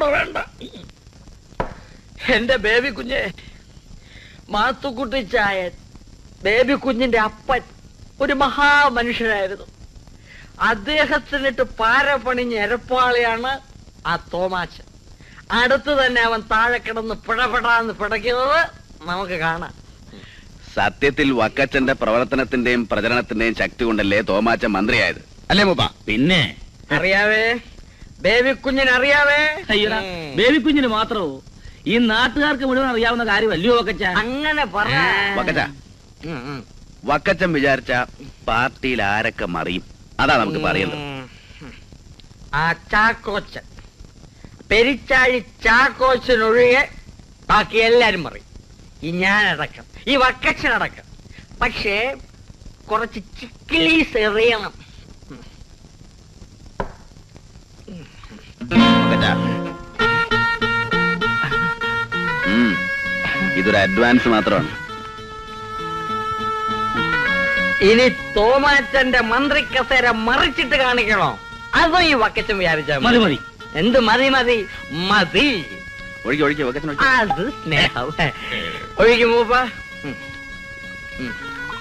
Soda വേണ്ട. എന്റെ baby കുഞ്ഞെ, മാത്തുക്കുട്ടി ചായൻ ബേബി കുഞ്ഞിന്റെ അപ്പൻ ഒരു മഹാമനുഷ്യനായിരുന്നു. അദ്ദേഹത്തിനിട്ട് പാര പണിഞ്ഞ എരപ്പാളിയാണ് ആ തോമാച്ചൻ. അടുത്ത് തന്നെ അവൻ താഴെ കിടന്ന് പിടപെടാന്ന് പിടയ്ക്കുന്നത് നമുക്ക് കാണാം. സത്യത്തിൽ വക്കച്ചന്റെ പ്രവർത്തനത്തിന്റെയും പ്രചരണത്തിന്റെയും ശക്തി കൊണ്ടല്ലേ തോമാച്ചൻ മന്ത്രിയായത്, അല്ലേ മൂപ്പ? പിന്നെ അറിയാവേ, ബേബി കുഞ്ഞിന് അറിയാവേ. ബേബി കുഞ്ഞിന് മാത്രമോ? ഈ നാട്ടുകാർക്ക് മുഴുവൻ അറിയാവുന്ന കാര്യമല്ലയോ വക്കച്ച? അങ്ങനെ പറ വക്കച്ച. വക്കച്ചൻ വിചാരിച്ച പാർട്ടിയിൽ ആരൊക്കെ മറിയും, അതാ നമുക്ക് പറയുന്നത്. ആ ചാക്കോച്ചൻ, പെരിച്ചാഴി ചാക്കോച്ചനൊഴികെ ബാക്കി എല്ലാരും പറയും. ഈ ഞാനടക്കം, ഈ വക്കച്ചനടക്കം. പക്ഷേ കുറച്ച് ചിക്കിലീസ് എറിയണം. ഇതൊരു അഡ്വാൻസ് മാത്രമാണ്. ഇനി തോമാച്ചന്റെ മന്ത്രി കസേര മറിച്ചിട്ട് കാണിക്കണോ? അതോ ഈ വക്കച്ചൻ വിചാരിച്ചാ മതി മതി. എന്ത് മതി മതി മതി? ഒഴിക്ക് ഒഴിക്ക് വക്കച്ചൻ. അത് സ്നേഹം. ഒഴിക്ക് മൂപ്പ,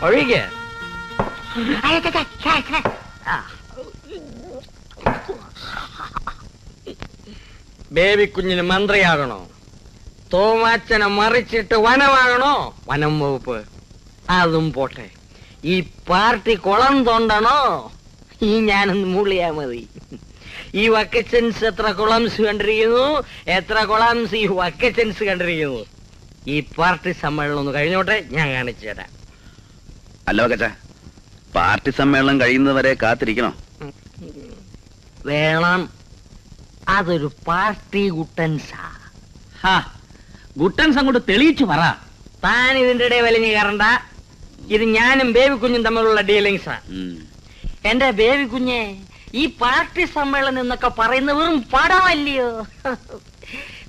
ഒഴിക്ക്. ബേബി കുഞ്ഞിന് മന്ത്രിയാകണോ? തോമാച്ചനെ മറിച്ചിട്ട് വനമാകണോ? വനം വകുപ്പ്. അതും പോട്ടെ. ഈ പാർട്ടി കുളം തോണ്ടണോ? ഈ ഞാനൊന്ന് മൂളിയാ മതി. ഈ വക്കച്ചൻസ് എത്ര കുളംസ് കണ്ടിരിക്കുന്നു, എത്ര കുളംസ് ഈ വക്കച്ചൻസ് കണ്ടിരിക്കുന്നു. ഈ പാർട്ടി സമ്മേളനം ഒന്ന് കഴിഞ്ഞോട്ടെ, ഞാൻ കാണിച്ചു തരാം. അല്ല വക്കച്ച, പാർട്ടി സമ്മേളനം കഴിയുന്നവരെ കാത്തിരിക്കണോ? വേണം. അതൊരു പാർട്ടി ഗുട്ടൻസാ. ഗുട്ടൻസ് അങ്ങോട്ട് തെളിയിച്ചു പറ. താൻ ഇതിന്റെ ഇടയിൽ വലിഞ്ഞു കയറണ്ട. ഇത് ഞാനും ബേബി കുഞ്ഞും തമ്മിലുള്ള ഡീലിങ്സാ. എന്റെ ബേബി കുഞ്ഞെ, ഈ പാർട്ടി സമ്മേളനം എന്നൊക്കെ പറയുന്ന വെറും പടമല്ലയോ?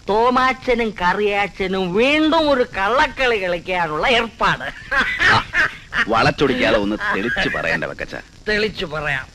തോമാച്ചനും കറിയാച്ചനും വീണ്ടും ഒരു കള്ളക്കളി കളിക്കാനുള്ള ഏർപ്പാട്. വളച്ചൊടിക്കാതെ ഒന്ന് തെളിച്ചു പറയണ്ട വക്കച്ച. തെളിച്ചു പറയാം.